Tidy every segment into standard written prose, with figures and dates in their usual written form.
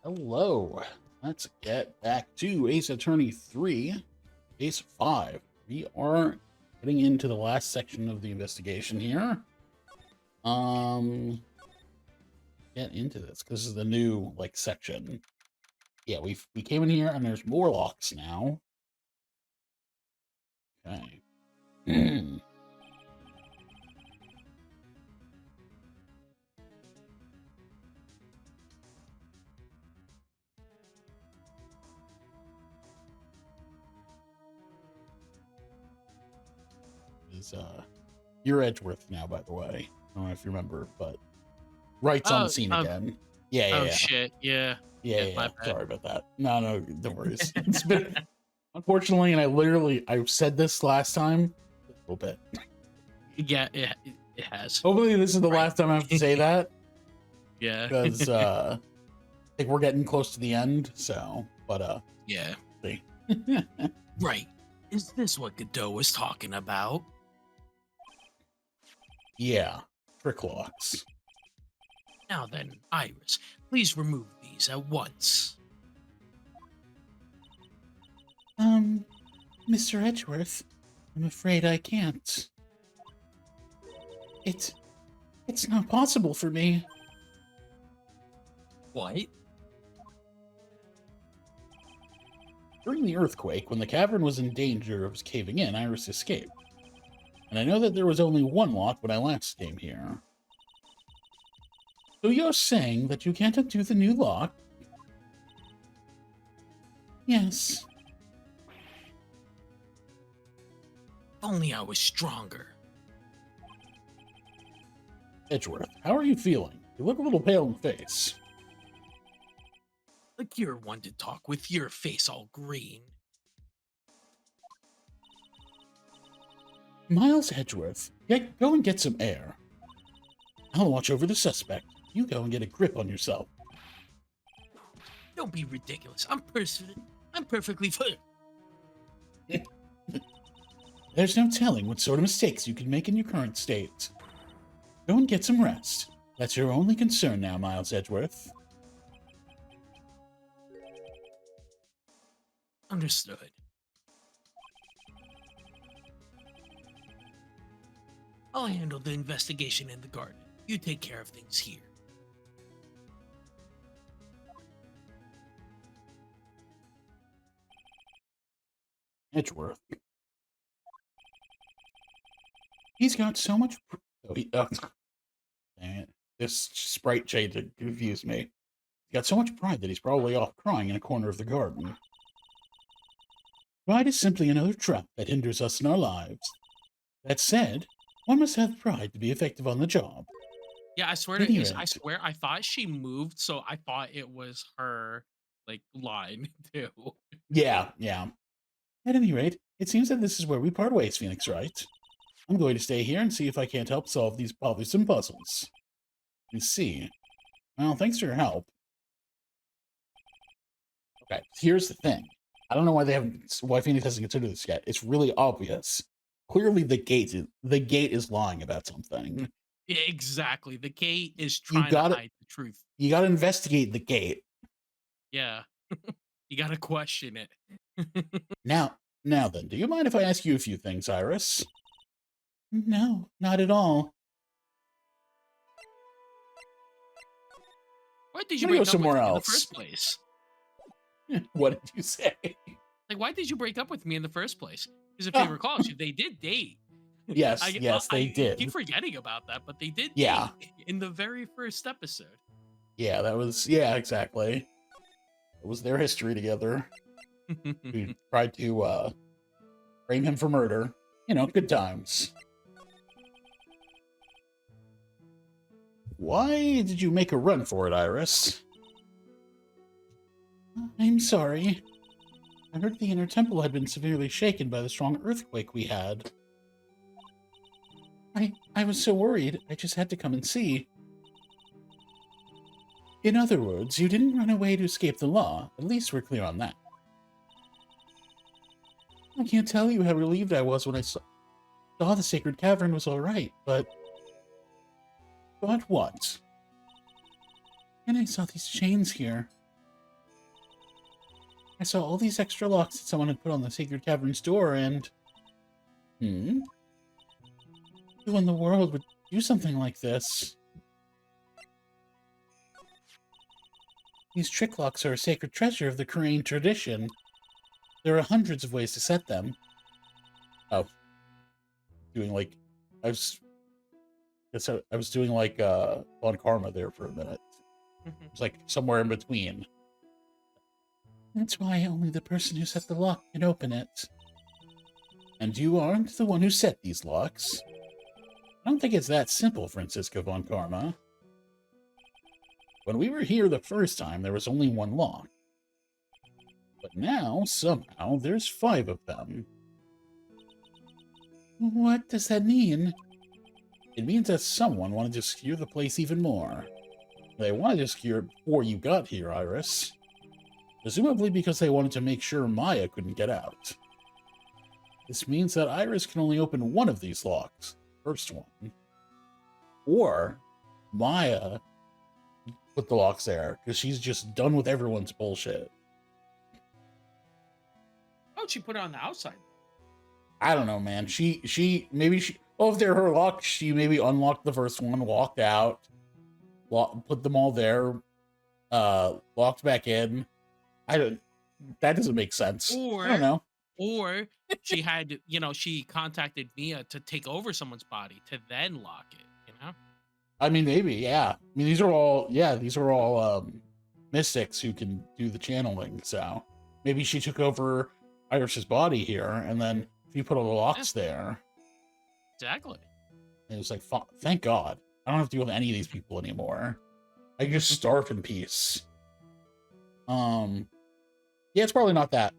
Hello. Let's get back to Ace Attorney 3, Case 5. We are getting into the last section of the investigation here. Get into this because this is the new section. Yeah, we came in here and there's more locks now. Okay. Is you're Edgeworth now, by the way. I don't know if you remember, but Wright's on the scene again. Yeah. Shit, yeah. Yeah. Sorry about that. No, don't worry. It's been unfortunately, and I said this last time a little bit. Yeah, it has. Hopefully, this is the last time I have to say that. Yeah, because I think we're getting close to the end. So, but yeah. See. Right. Is this what Godot was talking about? Yeah, trick locks. Now then, Iris, please remove these at once. Mr. Edgeworth, I'm afraid I can't. It's not possible for me. What? During the earthquake, when the cavern was in danger of caving in, Iris escaped. And I know that there was only one lock when I last came here. So you're saying that you can't undo the new lock? Yes. If only I was stronger. Edgeworth, how are you feeling? You look a little pale in the face. Like you're one to talk with your face all green. Miles Edgeworth, go and get some air. I'll watch over the suspect. You go and get a grip on yourself. Don't be ridiculous. I'm perfectly fine. There's no telling what sort of mistakes you can make in your current state. Go and get some rest. That's your only concern now, Miles Edgeworth. Understood. I'll handle the investigation in the garden. You take care of things here. Edgeworth. He's got so much... dang it. This sprite shade confused me. He's got so much pride that he's probably off crying in a corner of the garden. Pride is simply another trap that hinders us in our lives. That said, one must have pride to be effective on the job. Yeah, I swear I thought she moved, so I thought it was her line too. Yeah. At any rate, it seems that this is where we part ways, Phoenix Wright. I'm going to stay here and see if I can't help solve these bothersome puzzles. You see. Well, thanks for your help. Okay, here's the thing. I don't know why Phoenix hasn't considered this yet. It's really obvious. Clearly, the gate is lying about something. Yeah, exactly. The gate is trying to hide the truth. You got to investigate the gate. Yeah, you got to question it. Now then, do you mind if I ask you a few things, Iris? No, not at all. Why did you break up somewhere with me else in the first place? What did you say? Like, why did you break up with me in the first place? Because if you recall, they did date. Yes, they did. I keep forgetting about that, but they did date in the very first episode. Yeah, exactly. It was their history together. We tried to frame him for murder. Good times. Why did you make a run for it, Iris? I'm sorry. I heard the inner temple had been severely shaken by the strong earthquake we had. I was so worried, I just had to come and see. In other words, you didn't run away to escape the law. At least we're clear on that. I can't tell you how relieved I was when I saw the sacred cavern was all right, but... But what? And I saw these chains here. I saw all these extra locks that someone had put on the Sacred Cavern's door, and... Who in the world would do something like this? These trick locks are a sacred treasure of the Korean tradition. There are hundreds of ways to set them. Oh. Doing like... I was doing like, on Karma there for a minute. It was like somewhere in between. That's why only the person who set the lock can open it. And you aren't the one who set these locks. I don't think it's that simple, Francisco von Karma. When we were here the first time, there was only one lock. But now, somehow, there's 5 of them. What does that mean? It means that someone wanted to secure the place even more. They wanted to secure it before you got here, Iris. Presumably because they wanted to make sure Maya couldn't get out. This means that Iris can only open one of these locks, first one. Or Maya put the locks there, because she's just done with everyone's bullshit. How'd she put it on the outside? I don't know, man. If they're her locks, she maybe unlocked the first one, walked out, put them all there, locked back in. That doesn't make sense. Or, I don't know. Or she had, she contacted Mia to take over someone's body to then lock it, I mean, maybe, yeah. I mean, these are all mystics who can do the channeling, so maybe she took over Iris's body here, and then she put all the locks there. Exactly. And it was like, thank God. I don't have to deal with any of these people anymore. I can just starve in peace. Yeah, it's probably not that.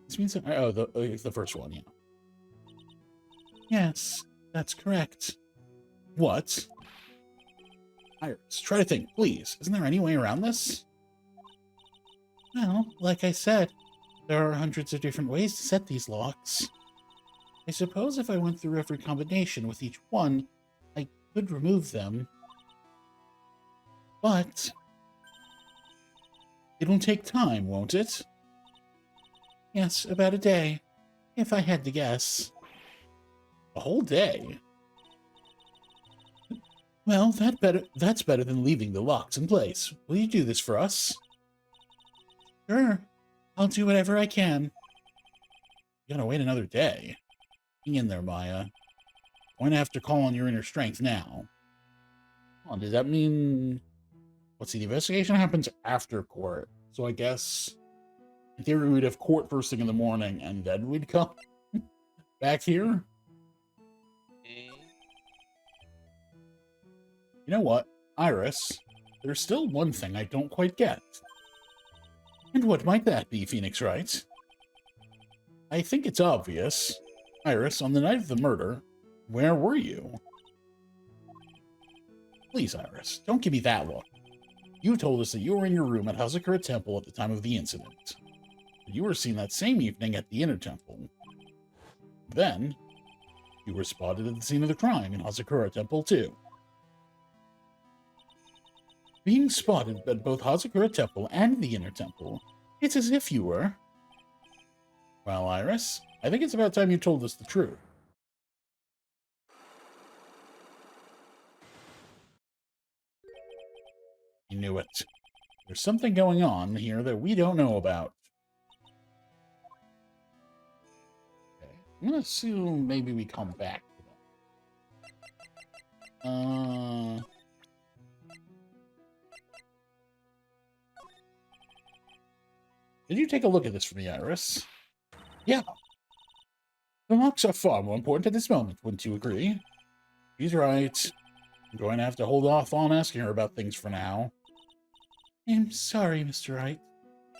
This means the first one, yeah. Yes, that's correct. What? Iris, try to think, please. Isn't there any way around this? Well, like I said, there are hundreds of different ways to set these locks. I suppose if I went through every combination with each one, I could remove them. But it'll take time, won't it? Yes, about a day, if I had to guess. A whole day? Well, that's better than leaving the locks in place. Will you do this for us? Sure. I'll do whatever I can. You gotta wait another day. Hang in there, Maya. I'm going to have to call on your inner strength now. Oh, does that mean... Let's see, the investigation happens after court. So I guess... In theory, we'd have court first thing in the morning, and then we'd come back here. You know what, Iris? There's still one thing I don't quite get. And what might that be, Phoenix Wright? I think it's obvious. Iris, on the night of the murder, where were you? Please, Iris, don't give me that look. You told us that you were in your room at Hazakura Temple at the time of the incident. You were seen that same evening at the Inner Temple. Then, you were spotted at the scene of the crime in Hazakura Temple, too. Being spotted at both Hazakura Temple and the Inner Temple, it's as if you were... Well, Iris, I think it's about time you told us the truth. You knew it. There's something going on here that we don't know about. Okay, I'm gonna assume maybe we come back to that. Did you take a look at this for me, Iris? Yeah. The locks are far more important at this moment, wouldn't you agree? She's right. I'm going to have to hold off on asking her about things for now. I'm sorry, Mr. Wright.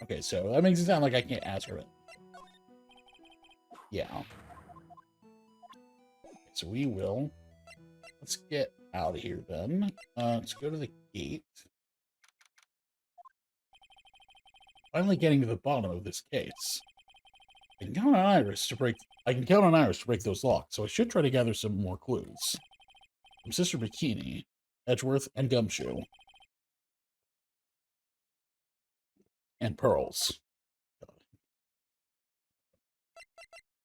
Okay, so that makes it sound like I can't ask her. Yeah. Okay, so we will. Let's get out of here then. Let's go to the gate. Finally getting to the bottom of this case. I can count on Iris to break those locks, so I should try to gather some more clues. From Sister Bikini, Edgeworth, and Gumshoe. and pearls.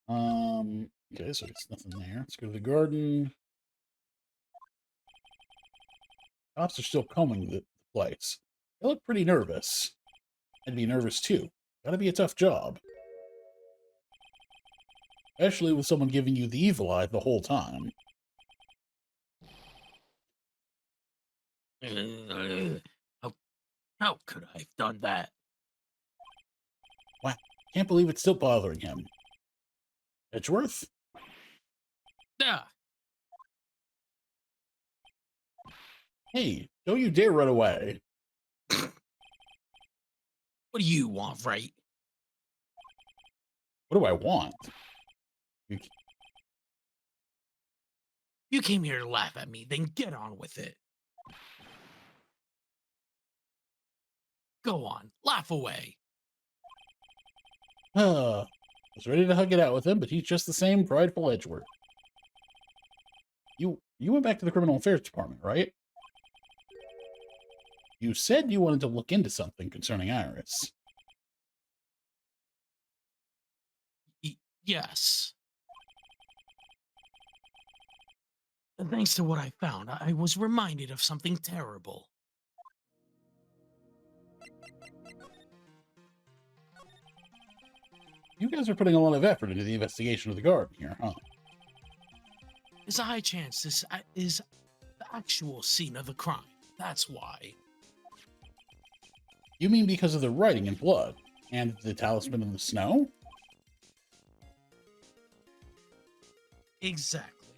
Okay, so it's nothing there. Let's go to the garden. Cops are still combing the place. They look pretty nervous. I'd be nervous too. Gotta be a tough job. Especially with someone giving you the evil eye the whole time. How, how could I have done that? Wow, can't believe it's still bothering him. Edgeworth? Yeah. Hey, don't you dare run away. What do you want, right? What do I want? You came here to laugh at me, then get on with it. Go on, laugh away. I was ready to hug it out with him, but he's just the same prideful Edgeworth. You went back to the criminal affairs department, right? You said you wanted to look into something concerning Iris. Yes. And thanks to what I found, I was reminded of something terrible. You guys are putting a lot of effort into the investigation of the garden here, huh? There's a high chance this is the actual scene of the crime. That's why. You mean because of the writing in blood and the talisman in the snow? Exactly.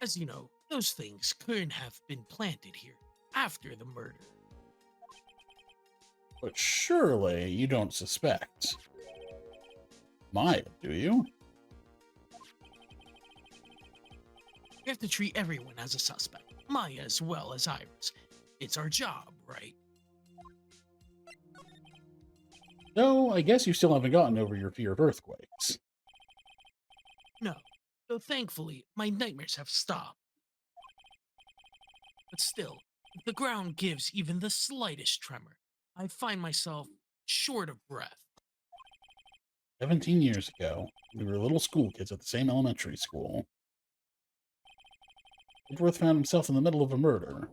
As you know, those things couldn't have been planted here after the murder. But surely you don't suspect Maya, do you? We have to treat everyone as a suspect, Maya as well as Iris. It's our job, right? Though I guess you still haven't gotten over your fear of earthquakes. No, though thankfully my nightmares have stopped. But still, if the ground gives even the slightest tremor, I find myself short of breath. 17 years ago, we were little school kids at the same elementary school. Edgeworth found himself in the middle of a murder.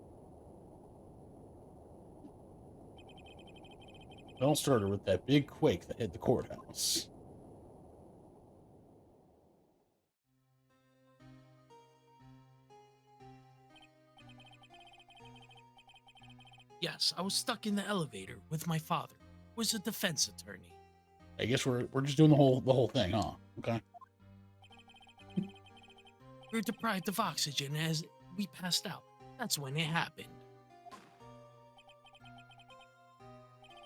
It all started with that big quake that hit the courthouse. Yes, I was stuck in the elevator with my father, who was a defense attorney. I guess we're just doing the whole thing, huh? Okay. We were deprived of oxygen as we passed out. That's when it happened.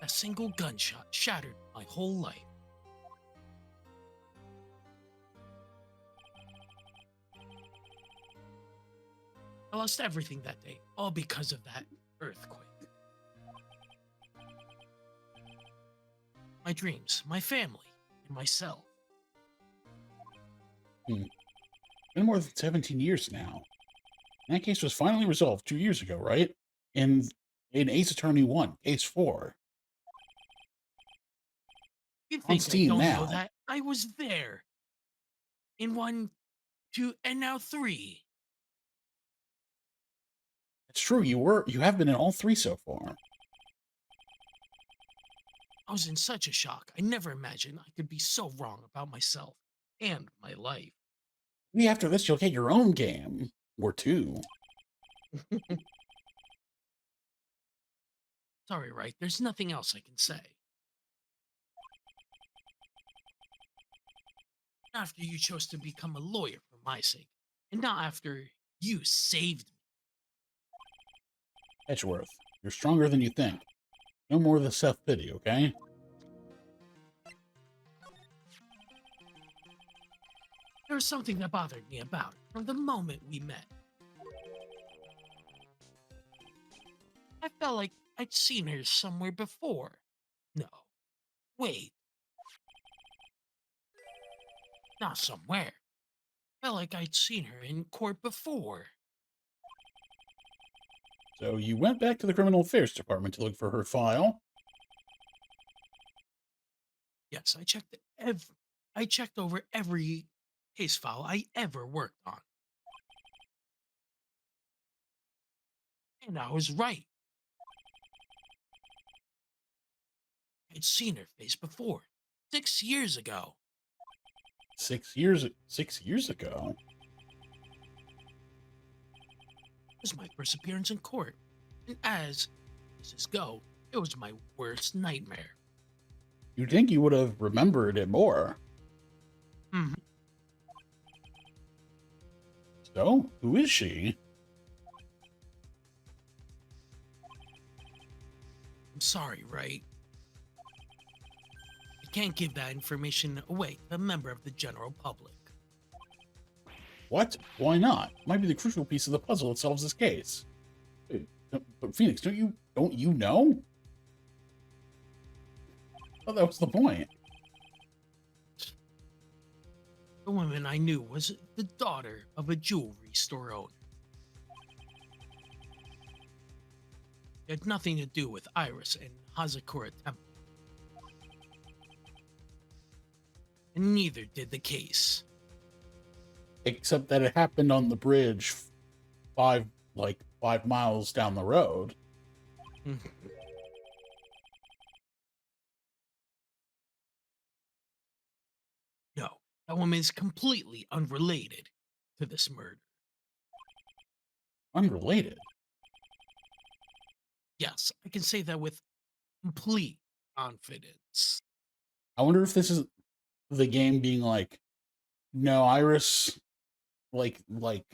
A single gunshot shattered my whole life. I lost everything that day, all because of that earthquake. My dreams, my family, and myself. Been more than 17 years now. And that case was finally resolved 2 years ago, right? In Ace Attorney 1, Case 4. You On think I Steam don't know now. that? I was there. In 1, 2, and now 3. It's true, you have been in all three so far. I was in such a shock. I never imagined I could be so wrong about myself and my life. Maybe after this you'll get your own game. Or two. Sorry, right? There's nothing else I can say. After you chose to become a lawyer for my sake, and not after you saved me. Edgeworth, you're stronger than you think. No more of the self-pity, okay? There was something that bothered me about it from the moment we met. I felt like I'd seen her somewhere before. No, wait, not somewhere. Felt like I'd seen her in court before. So you went back to the criminal affairs department to look for her file? Yes, I checked over every case file I ever worked on. And I was right. I'd seen her face before, 6 years ago. 6 years ago? It was my first appearance in court. And as cases go, it was my worst nightmare. You'd think you would have remembered it more. Hmm. So, who is she? I'm sorry, right? I can't give that information away to a member of the general public. What? Why not? Might be the crucial piece of the puzzle that solves this case. But Phoenix, don't you know? Oh, that was the point. The woman I knew was the daughter of a jewelry store owner. It had nothing to do with Iris and Hazakura Temple. And neither did the case. Except that it happened on the bridge 5 miles down the road. No, that woman is completely unrelated to this murder. Unrelated. Yes, I can say that with complete confidence. I wonder if this is the game being like, no, like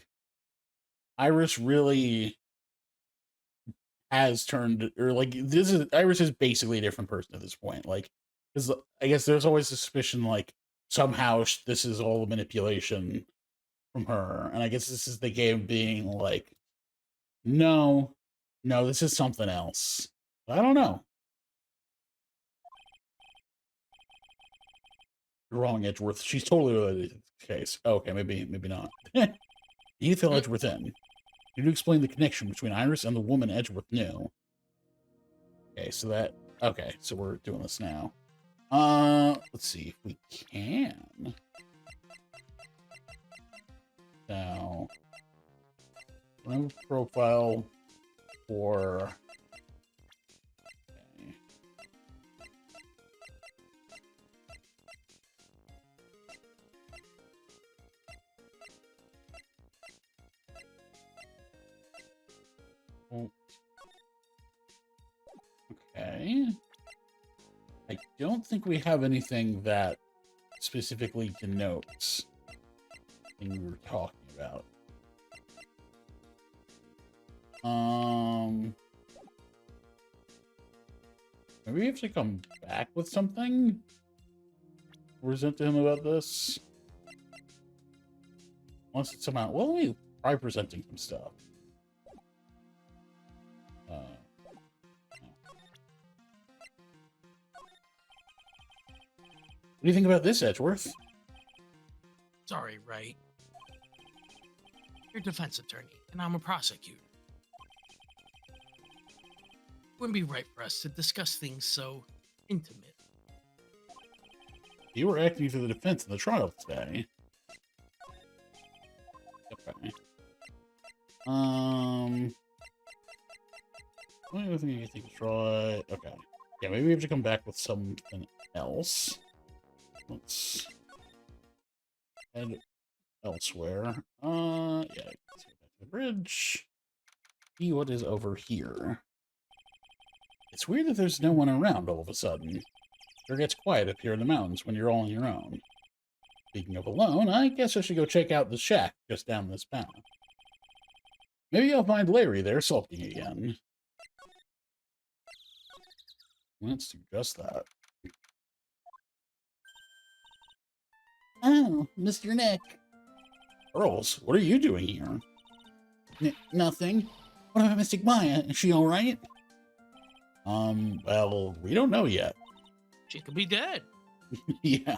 Iris really has turned, or like this is Iris is basically a different person at this point. Like, because I guess there's always a suspicion like somehow this is all a manipulation from her, and I guess this is the game being like, no, no, this is something else. I don't know. You're wrong, Edgeworth. She's totally related to the case. Okay, maybe not. You fill Mm, Edgeworth in. You to explain the connection between Iris and the woman Edgeworth knew. Okay, so we're doing this now. Let's see if we can. Now, I have a profile for. Okay. Okay. I don't think we have anything that specifically denotes the thing we were talking about. Maybe we have to come back with something? Present to him about this? Unless it's somehow... Well, let me try presenting some stuff. No. What do you think about this, Edgeworth? sorry, right? You're a defense attorney, and I'm a prosecutor. Wouldn't be right for us to discuss things so intimate. You were acting for the defense in the trial today. Okay. What other thing you think to try? Okay. Yeah, maybe we have to come back with something else. Let's head elsewhere. Yeah, let's go back to the bridge. See what is over here. It's weird that there's no one around all of a sudden. Sure gets quiet up here in the mountains when you're all on your own. Speaking of alone, I guess I should go check out the shack just down this path. Maybe I'll find Larry there sulking again. Let's do just that. Oh, Mr. Nick. Earls, what are you doing here? Nothing. What about Mystic Maya? Is she alright? Well, we don't know yet. She could be dead. Yeah.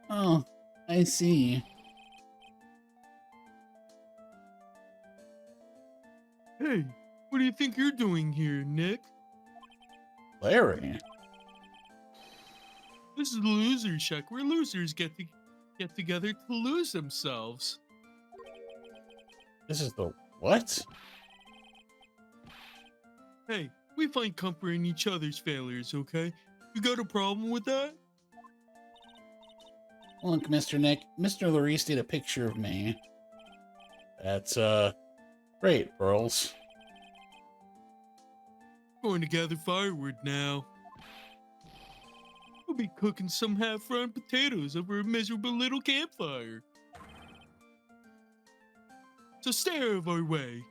Oh, I see. Hey, What do you think you're doing here, Nick? Larry? This is the loser shack where losers get together to lose themselves. This is the what? Hey, we find comfort in each other's failures, okay? You got a problem with that? Look, Mr. Nick, Mr. Larice did a picture of me. That's, great, Pearls. Going to gather firewood now. We'll be cooking some half-run potatoes over a miserable little campfire. So stay out of our way.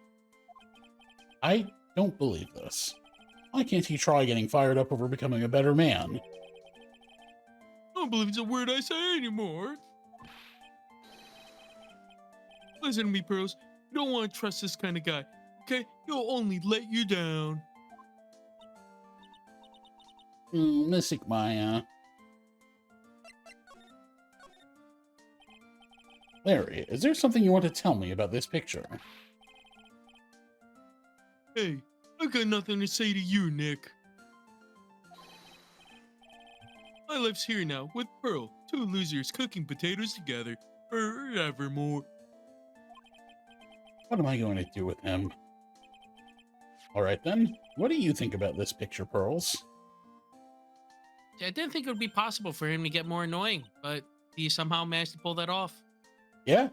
I don't believe this. Why can't he try getting fired up over becoming a better man? I don't believe it's a word I say anymore. Listen to me, Pearls. You don't want to trust this kind of guy, okay? He'll only let you down. Mystic Maya. Larry, is there something you want to tell me about this picture? Hey, I've got nothing to say to you, Nick. My life's here now with Pearl, two losers cooking potatoes together forevermore. What am I going to do with him? Alright then, what do you think about this picture, Pearls? I didn't think it would be possible for him to get more annoying, but he somehow managed to pull that off. Yeah?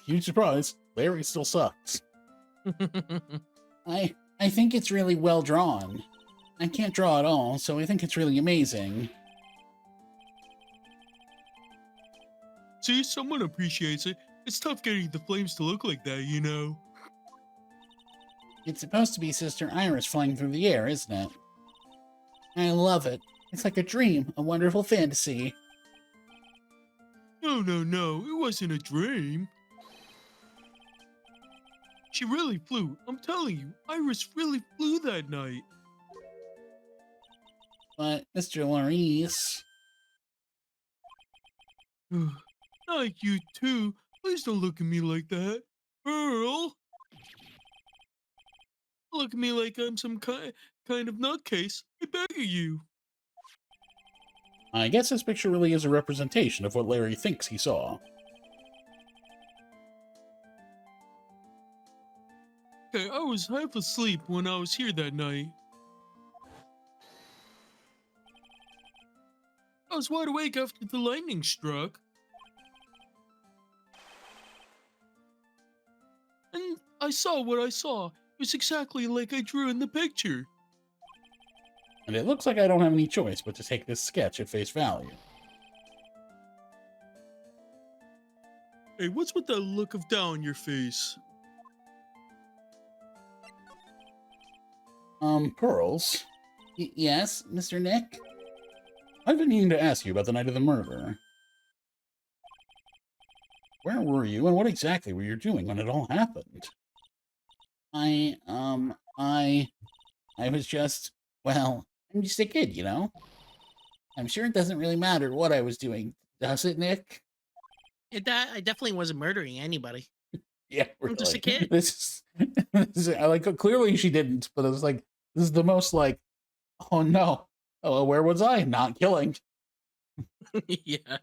Huge surprise. Larry still sucks. I think it's really well drawn. I can't draw at all, so I think it's really amazing. See, someone appreciates it. It's tough getting the flames to look like that, you know. It's supposed to be Sister Iris flying through the air, isn't it? I love it. It's like a dream, a wonderful fantasy. No, it wasn't a dream. She really flew. I'm telling you, Iris really flew that night. But, Mr. Larice... Not you too. Please don't look at me like that. Earl! Look at me like I'm some kind of nutcase. I beg of you. I guess this picture really is a representation of what Larry thinks he saw. Okay, I was half asleep when I was here that night. I was wide awake after the lightning struck. And I saw what I saw. It was exactly like I drew in the picture. And it looks like I don't have any choice but to take this sketch at face value. Hey, what's with that look of doubt on your face? Pearls? Yes, Mr. Nick? I've been needing to ask you about the night of the murder. Where were you, and what exactly were you doing when it all happened? I was just, well, I'm just a kid, you know? I'm sure it doesn't really matter what I was doing, does it, Nick? I definitely wasn't murdering anybody. Yeah, I'm just a really. kid. I like, clearly she didn't, but it was like, this is the most like, oh no. Oh, where was I? Not killing. Yeah.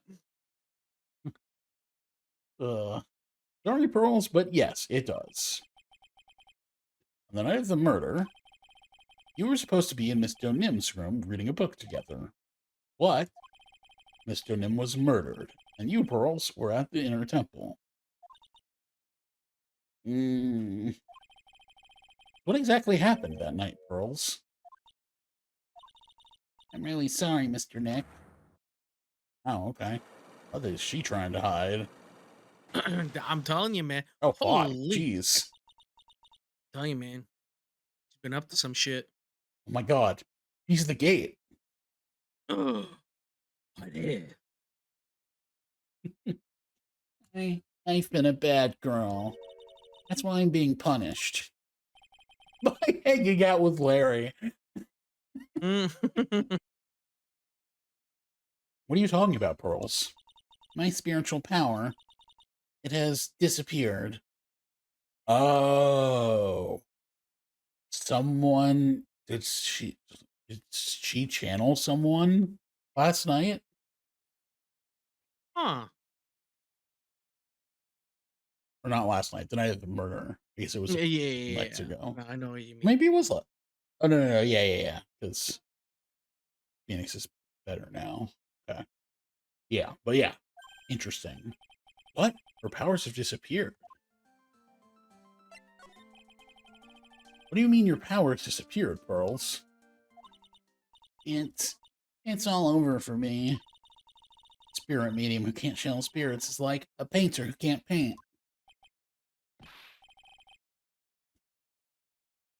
Sorry, Pearls, but yes, it does. On the night of the murder, you were supposed to be in Miss Donim's room reading a book together. But Miss Donim was murdered, and you, Pearls, were at the inner temple. What exactly happened that night, Pearls? I'm really sorry, Mr. Nick. Oh, okay. What is she trying to hide? I'm telling you, man. Oh, fuck. Holy. Jeez. I'm telling you, man. She's been up to some shit. Oh my god. He's the gate. I did. I've been a bad girl. That's why I'm being punished. By hanging out with Larry. What are you talking about, Pearls? My spiritual power. It has disappeared. Oh. someone did she channel someone last night? Huh. Or not last night, the night of the murder. I guess it was Yeah, a yeah, couple yeah, nights yeah. ago. No, I know what you mean. Maybe it was oh no, yeah. Because Phoenix is better now. Okay. Yeah, but yeah. Interesting. What? Her powers have disappeared. What do you mean your powers disappeared, Pearls? It's it's all over for me. Spirit medium who can't channel spirits is like a painter who can't paint.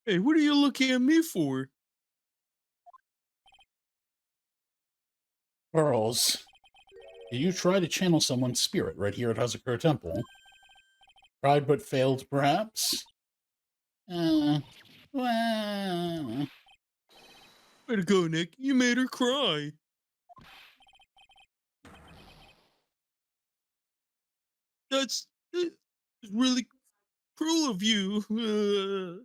Hey, what are you looking at me for? Pearls, did you try to channel someone's spirit right here at Hazakura Temple? Tried but failed, perhaps? Well... Way to go, Nick. You made her cry. That's really cruel of you.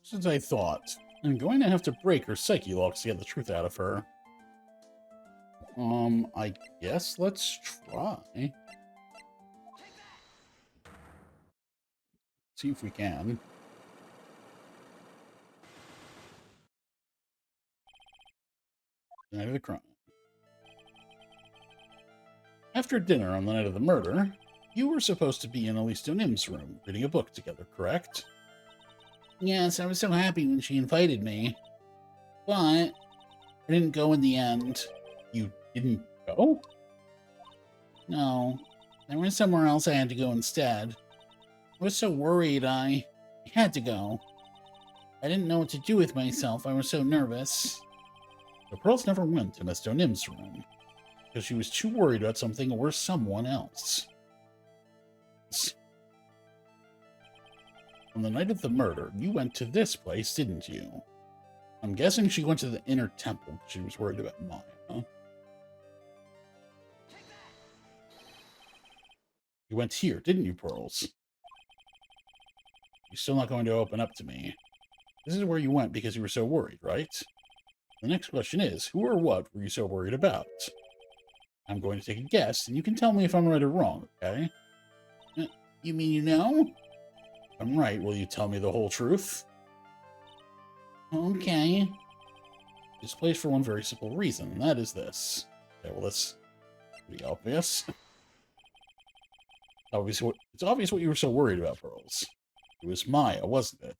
Since I thought, I'm going to have to break her psyche locks to get the truth out of her. I guess let's try. See if we can. Night of the crime. After dinner on the night of the murder, you were supposed to be in Alisto Nim's room, reading a book together, correct? Yes, I was so happy when she invited me. But I didn't go in the end. You didn't go? No. There was somewhere else I had to go instead. I was so worried I had to go. I didn't know what to do with myself. I was so nervous. The Pearls never went to Miss Nim's room because she was too worried about something or someone else. On the night of the murder, you went to this place, didn't you? I'm guessing she went to the inner temple. She was worried about Maya. You went here, didn't you, Pearls? You're still not going to open up to me. This is where you went because you were so worried, right? The next question is, who or what were you so worried about? I'm going to take a guess, and you can tell me if I'm right or wrong, okay? You mean you know? If I'm right, will you tell me the whole truth? Okay. This place for one very simple reason, and that is this. Okay, well, that's pretty obvious. It's obvious what you were so worried about, Pearls. It was Maya, wasn't it?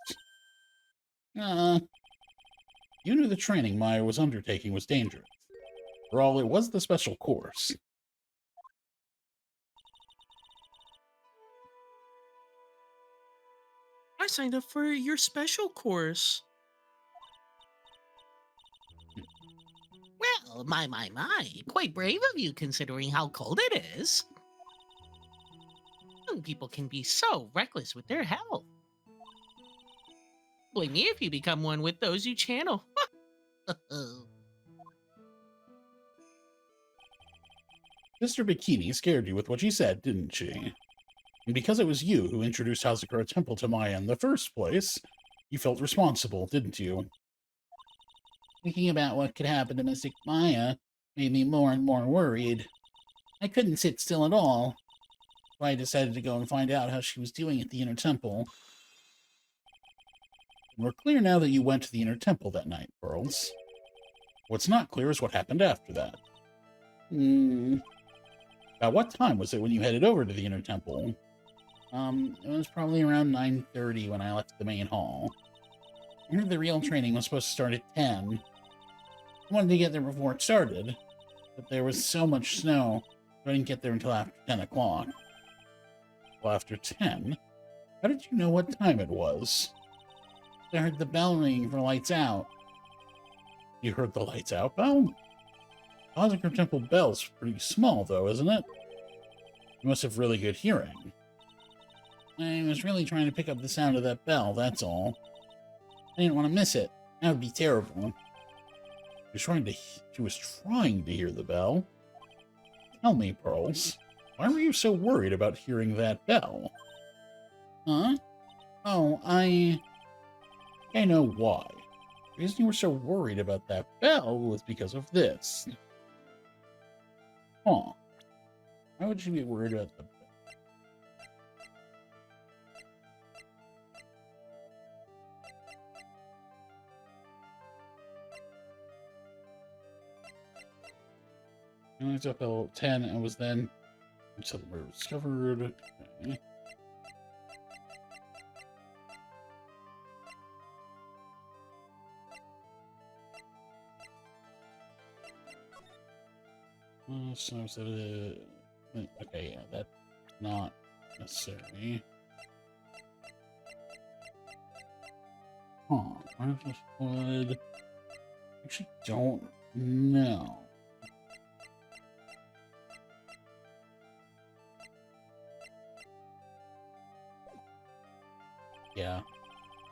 You knew the training Maya was undertaking was dangerous. For all, it was the special course. I signed up for your special course. Well, my. Quite brave of you considering how cold it is. Young people can be so reckless with their health. Blame me if you become one with those you channel. Sister Bikini scared you with what she said, didn't she? And because it was you who introduced Hazakura Temple to Maya in the first place, you felt responsible, didn't you? Thinking about what could happen to Mystic Maya made me more and more worried. I couldn't sit still at all, so I decided to go and find out how she was doing at the Inner Temple. We're clear now that you went to the Inner Temple that night, Pearls. What's not clear is what happened after that. About what time was it when you headed over to the Inner Temple? It was probably around 9:30 when I left the main hall. I heard the real training was supposed to start at 10. I wanted to get there before it started, but there was so much snow, so I didn't get there until after 10 o'clock. Well, after 10? How did you know what time it was? I heard the bell ringing for lights out. You heard the lights out bell? Hazakura Temple bell's pretty small, though, isn't it? You must have really good hearing. I was really trying to pick up the sound of that bell, that's all. I didn't want to miss it. That would be terrible. She was trying to hear the bell. Tell me, Pearls, why were you so worried about hearing that bell? Huh? Oh, I know why. The reason you were so worried about that bell was because of this. Huh. Why would you be worried about the bell? I looked up level 10 and was then until the murder was discovered. Okay. So okay, yeah, that's not necessary. Huh? Waffles would. Actually, don't know. Yeah,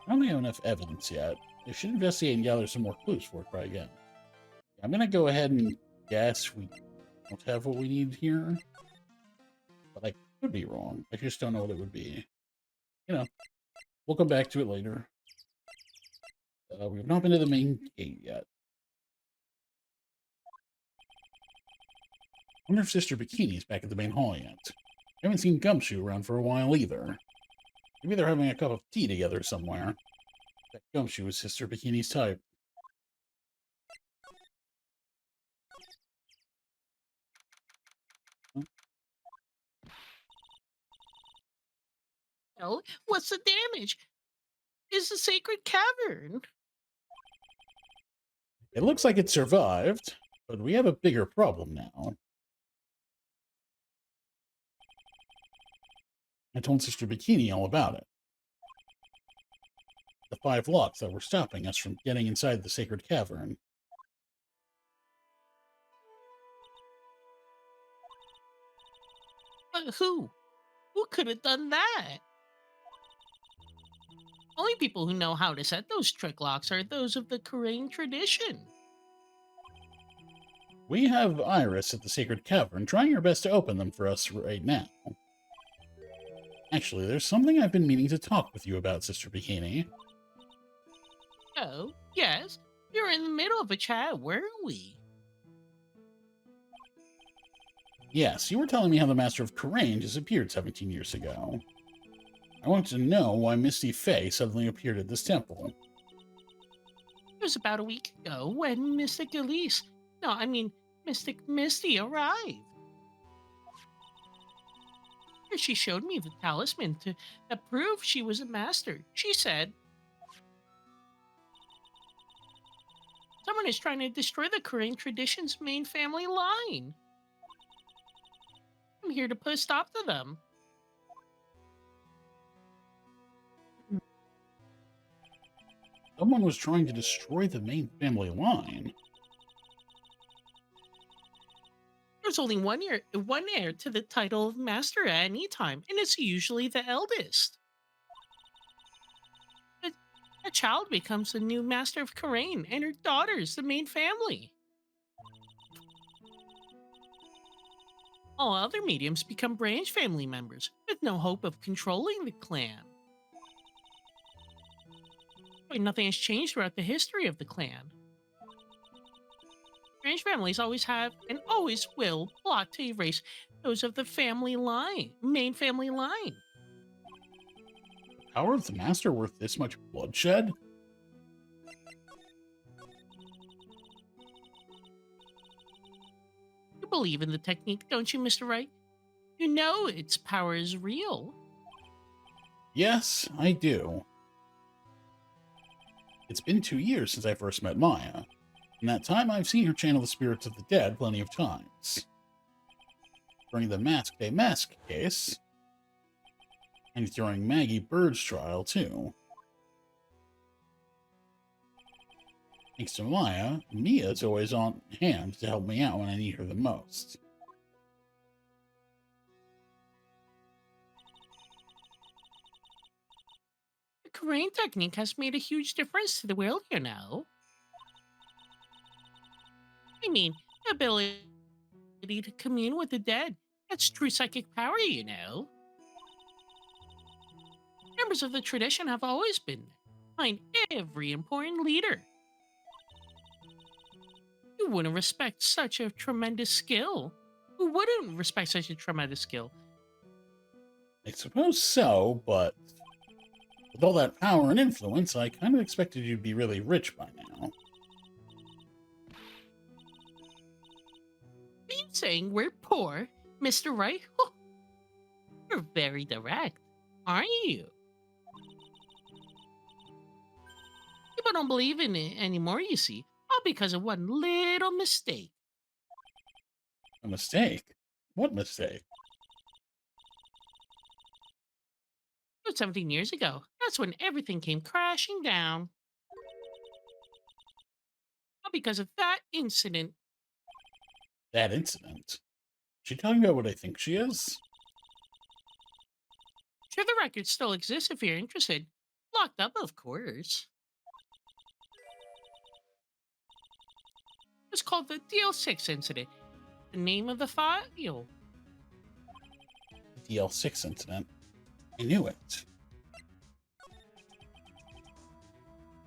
I don't have enough evidence yet. I should investigate and gather some more clues before I try again. I'm gonna go ahead and guess we don't have what we need here, but I could be wrong. I just don't know what it would be. You know, we'll come back to it later. We've not been to the main gate yet. I wonder if Sister Bikini's back at the main hall yet. I haven't seen Gumshoe around for a while either. Maybe they're having a cup of tea together somewhere. That Gumshoe is Sister Bikini's type. Well, what's the damage? Is the sacred cavern? It looks like it survived, but we have a bigger problem now. I told Sister Bikini all about it. The 5 locks that were stopping us from getting inside the sacred cavern. But who? Who could have done that? Only people who know how to set those trick locks are those of the Korean tradition. We have Iris at the sacred cavern trying her best to open them for us right now. Actually, there's something I've been meaning to talk with you about, Sister Bikini. Oh, yes. You're in the middle of a chat, weren't we? Yes, you were telling me how the Master of Korean disappeared 17 years ago. I want to know why Misty Faye suddenly appeared at this temple. It was about a week ago when Mystic Elise, no, I mean Mystic Misty arrived. She showed me the talisman that proved she was a master. She said, someone is trying to destroy the Korean tradition's main family line. I'm here to put a stop to them. Someone was trying to destroy the main family line. There's only one heir to the title of master at any time, and it's usually the eldest. A child becomes the new master of Korean, and her daughter's the main family. All other mediums become branch family members, with no hope of controlling the clan. But nothing has changed throughout the history of the clan. Branch families always have and always will plot to erase those of the family line, main family line. The power of the Master worth this much bloodshed? You believe in the technique, don't you, Mr. Wright? You know its power is real. Yes, I do. It's been 2 years since I first met Maya. In that time, I've seen her channel the spirits of the dead plenty of times. During the Mask Day Mask case, and during Maggie Bird's trial, too. Thanks to Maya, Mia's always on hand to help me out when I need her the most. The Korean technique has made a huge difference to the world, you know. I mean, the ability to commune with the dead. That's true psychic power, you know. Members of the tradition have always been there. behind every important leader. You wouldn't respect such a tremendous skill. Who wouldn't respect such a tremendous skill? I suppose so, but with all that power and influence, I kind of expected you to be really rich by now. Are you saying we're poor, Mr. Right? Oh, you're very direct, aren't you? People don't believe in it anymore, you see, all because of one little mistake. A mistake? What mistake? About 17 years ago, that's when everything came crashing down. All because of that incident. That incident? She telling me about what I think she is? Sure, the record still exists if you're interested. Locked up, of course. It's called the DL6 incident. The name of the file? The L6 incident. I knew it.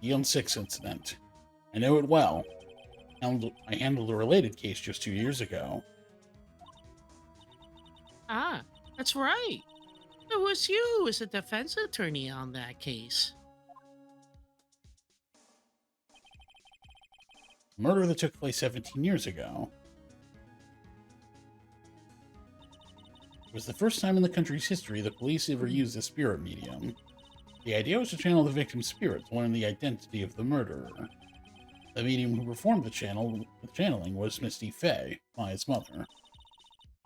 The L6 incident. I know it well. I handled a related case just 2 years ago. Ah, that's right. It was you who was the defense attorney on that case. A murder that took place 17 years ago. It was the first time in the country's history the police ever used a spirit medium. The idea was to channel the victim's spirit to learn the identity of the murderer. The medium who performed the channeling was Misty Fey, Maya's mother.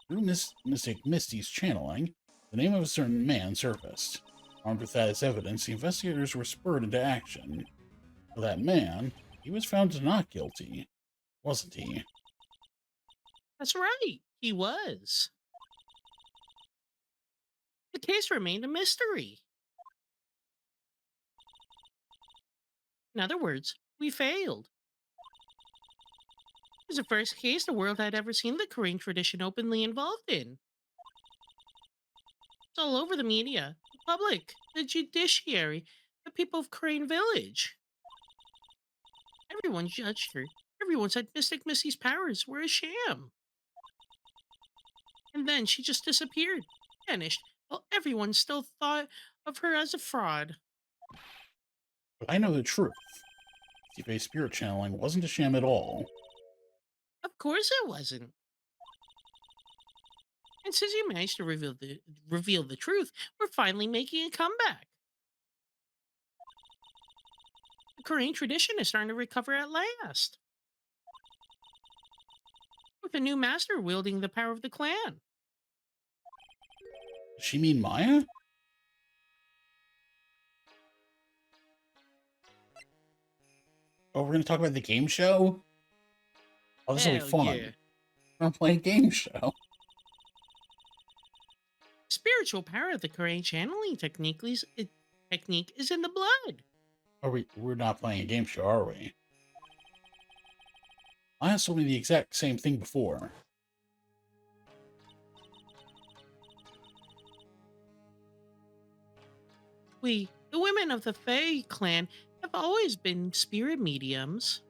Through Mystic Misty's channeling, the name of a certain man surfaced. Armed with that as evidence, the investigators were spurred into action. For that man, he was found not guilty, wasn't he? That's right, he was. The case remained a mystery. In other words, we failed. It was the first case the world had ever seen the Korean tradition openly involved in. It's all over the media, the public, the judiciary, the people of Crane Village. Everyone judged her. Everyone said Mystic Missy's powers were a sham. And then she just disappeared, vanished, while everyone still thought of her as a fraud. But I know the truth. Misty Fey's spirit channeling wasn't a sham at all. Of course it wasn't. And since you managed to reveal the truth, we're finally making a comeback. The Korean tradition is starting to recover at last. With a new master wielding the power of the clan. Does she mean Maya? Oh, we're gonna talk about the game show? Oh, this will be Hell fun. yeah. We're playing a game show. Spiritual power of the Korean channeling technique is in the blood. We're not playing a game show, are we? Maya told me the exact same thing before. We, the women of the Fae clan, have always been spirit mediums.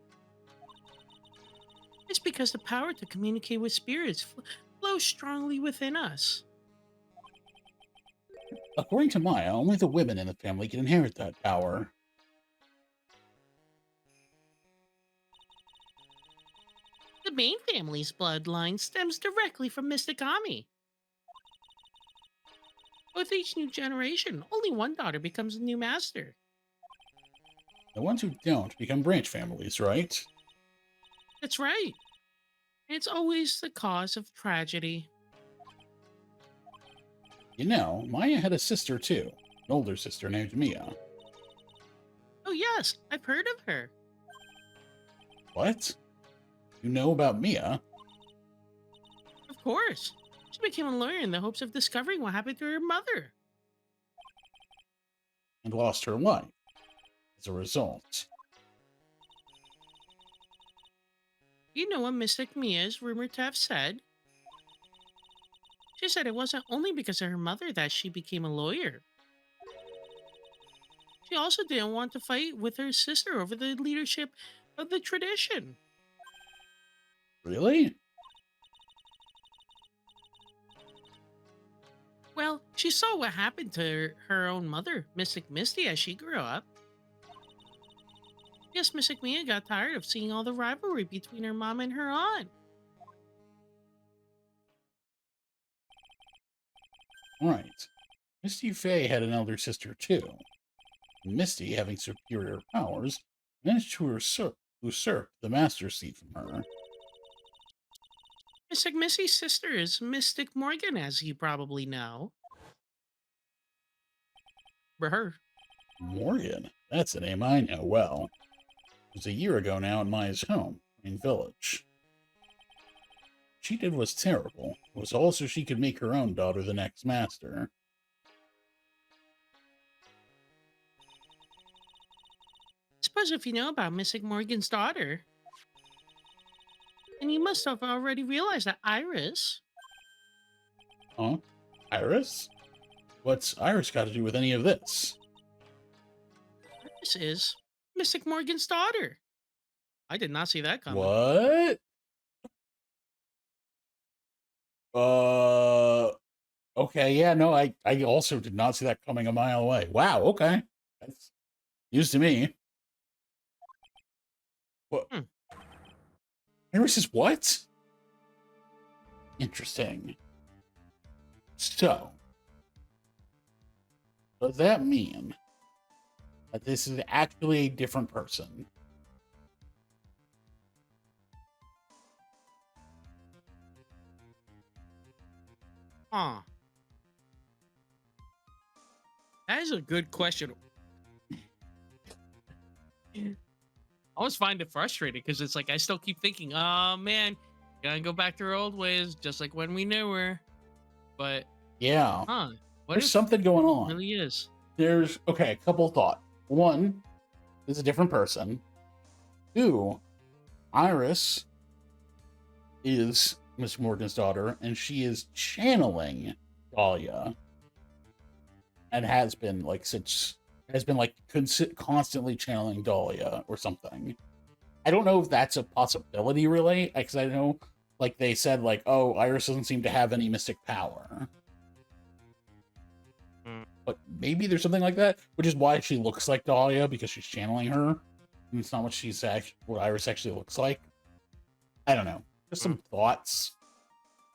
It's because the power to communicate with spirits flows strongly within us. According to Maya, only the women in the family can inherit that power. The main family's bloodline stems directly from Mystic Ami. With each new generation, only one daughter becomes a new master. The ones who don't become branch families, right? That's right. And it's always the cause of tragedy. You know, Maya had a sister too, an older sister named Mia. Oh yes, I've heard of her. What? You know about Mia? Of course. She became a lawyer in the hopes of discovering what happened to her mother. And lost her life as a result. You know what Mystic Mia is rumored to have said? She said it wasn't only because of her mother that she became a lawyer. She also didn't want to fight with her sister over the leadership of the tradition. Really? Well, she saw what happened to her own mother, Mystic Misty, as she grew up. Yes, Mystic Mia got tired of seeing all the rivalry between her mom and her aunt. Right. Misty Fey had an elder sister too. Misty, having superior powers, managed to usurp the master seat from her. Mystic Misty's sister is Mystic Morgan, as you probably know. For her. Morgan. That's a name I know well. It was a year ago now at Maya's home, in village. She did was terrible. It was all so she could make her own daughter the next master. Suppose if you know about Mystic Morgan's daughter, and you must have already realized that Iris, Huh? Iris? What's Iris got to do with any of this? Iris is Mystic Morgan's daughter. I did not see that coming. What? Okay, yeah, no, I also did not see that coming a mile away. Wow, okay. That's news to me. What? Hmm. Iris is what? Interesting. So, does that mean that this is actually a different person? Huh. That is a good question. I always find it frustrating because it's like I still keep thinking, oh man, gotta go back to her old ways, just like when we knew her. But Yeah. what There's if something going It on. really is. There's, okay, a couple of thoughts. One, is a different person. Two, Iris is Miss Morgan's daughter, and she is channeling Dahlia, and has been constantly channeling Dahlia or something. I don't know if that's a possibility, really, because I know, like they said, like, oh, Iris doesn't seem to have any mystic power. But maybe there's something like that, which is why she looks like Dahlia, because she's channeling her. And it's not what Iris actually looks like. I don't know. There's some thoughts.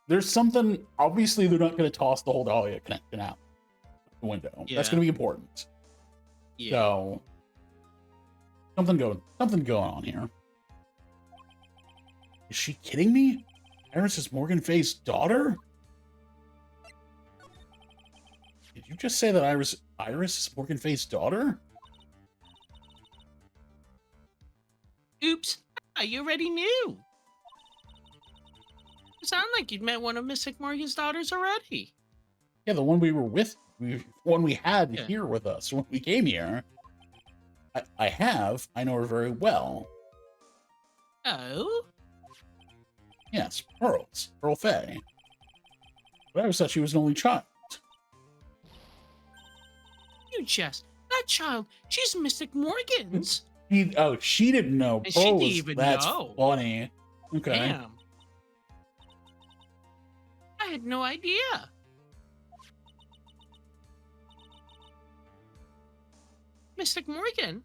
There's something. Obviously, they're not going to toss the whole Dahlia connection out the window. That's Yeah. going to be important. Yeah. So something going on here. Is she kidding me? Iris is Morgan Fay's daughter? Did you just say that Iris is Morgan Fay's daughter? Oops. You already knew. You sound like you'd met one of Mystic Morgan's daughters already. Yeah, the one we were with, one we had Yeah. here with us when we came here. I know her very well. Oh? Yes, Pearl Fay. But I always thought she was an only child. You jest. That child, she's Mystic Morgan's. She didn't know. And she Pearl didn't was- even that's know. funny. Okay. Damn. I had no idea. Mystic Morgan?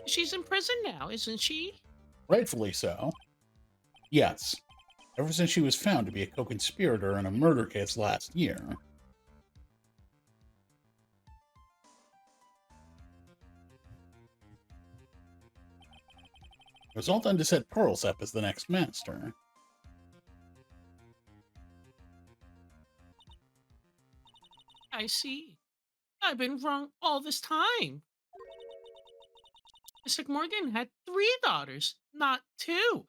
She's in prison now, isn't she? Rightfully so. Yes. Ever since she was found to be a co-conspirator in a murder case last year. It was all done to set Pearls up as the next master. I see. I've been wrong all this time. Mystic Morgan had 3 daughters, not 2.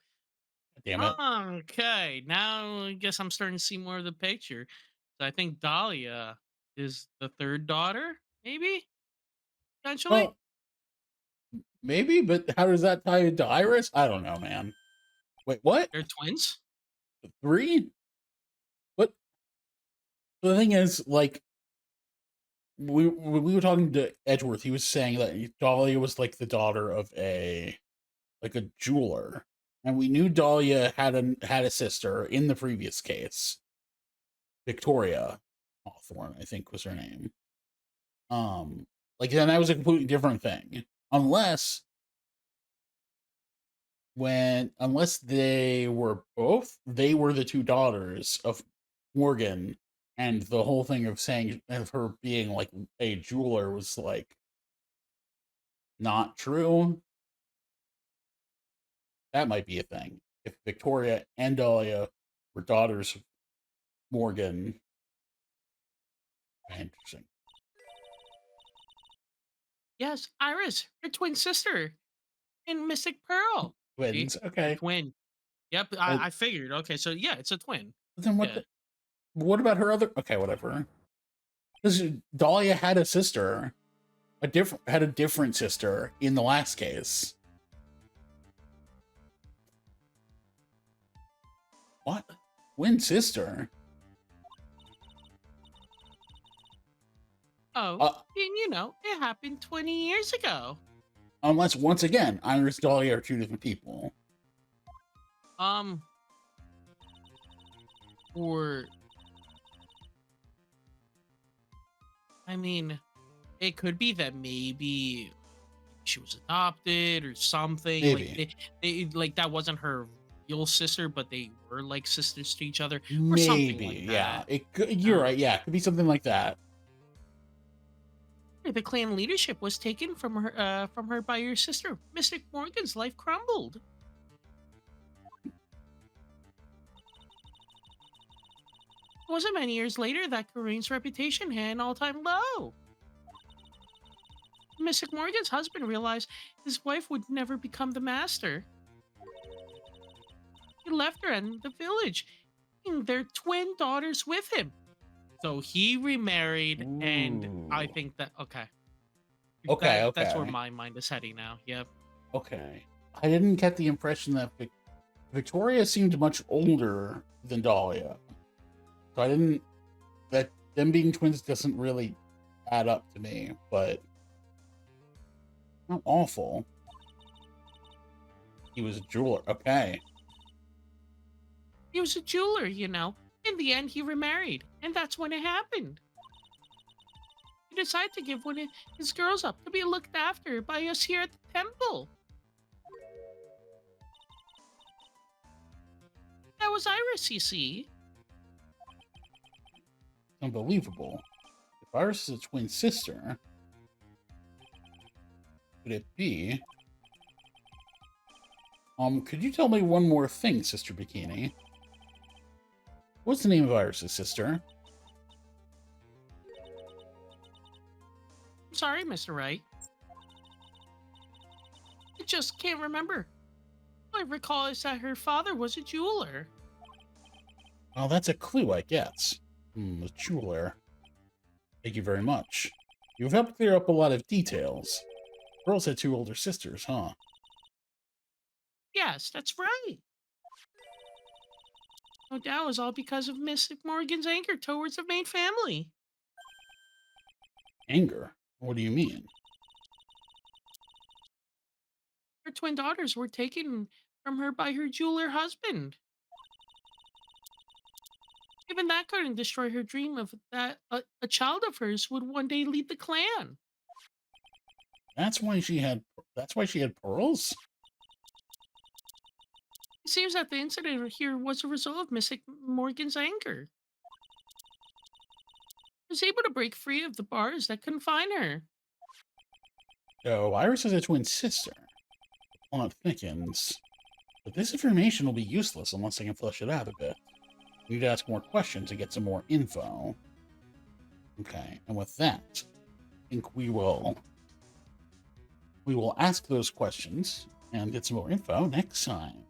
Damn it. Okay, now I guess I'm starting to see more of the picture. So I think Dahlia is the 3rd daughter, maybe? Potentially? Well, maybe, but how does that tie into Iris? I don't know, man. Wait, what? They're twins? 3? What? The thing is, like, when we were talking to Edgeworth, he was saying that Dahlia was like the daughter of a jeweler, and we knew Dahlia had a sister in the previous case, Victoria Hawthorne, I think was her name. Like then that was a completely different thing, unless they were the two daughters of Morgan, and the whole thing of saying of her being like a jeweler was like not true. That might be a thing. If Victoria and Dahlia were daughters of Morgan. Interesting. Yes, Iris, her twin sister, and Mystic Pearl. See? Twins. Okay. Twin. Yep, But I figured. Okay, so yeah, it's a twin. then Yeah. what about her other? Okay, whatever. Because Dahlia had a sister, had a different sister in the last case. What? Twin sister? Oh, and you know, it happened 20 years ago. Unless, once again, Iris and Dahlia are two different people. Or, I mean, it could be that maybe she was adopted or something. Maybe. Like they like that wasn't her real sister, but they were like sisters to each other, or Maybe, something like yeah. that. You're right, yeah. It could be something like that. The clan leadership was taken from her by your sister. Mystic Morgan's life crumbled. It wasn't many years later that Kareem's reputation hit an all-time low. Mystic Morgan's husband realized his wife would never become the master. He left her in the village, and their twin daughters with him. So he remarried, and I Ooh. think that okay. Okay, That's where okay. my mind is heading now. Yep. Okay. I didn't get the impression that Victoria seemed much older than Dahlia. So I didn't. That them being twins doesn't really add up to me, but not awful. He was a jeweler. Okay. He was a jeweler, you know. In the end, he remarried, and that's when it happened. He decided to give one of his girls up to be looked after by us here at the temple. That was Iris, you see. Unbelievable. If Iris is a twin sister, could it be? Could you tell me one more thing, Sister Bikini? What's the name of Iris's sister? I'm sorry, Mr. Wright. I just can't remember. All I recall is that her father was a jeweler. Well, that's a clue, I guess. A jeweler. Thank you very much. You've helped clear up a lot of details. Girls had two older sisters, huh? Yes, that's right. No doubt it was all because of Miss Morgan's anger towards the main family. Anger? What do you mean? Her twin daughters were taken from her by her jeweler husband. Even that couldn't destroy her dream of that a child of hers would one day lead the clan. That's why she had pearls? It seems that the incident here was a result of Miss Morgan's anger. She was able to break free of the bars that confine her. So, Iris has a twin sister. The plot thickens. But this information will be useless unless I can flesh it out a bit. We need to ask more questions to get some more info. Okay, and with that, I think we will ask those questions and get some more info next time.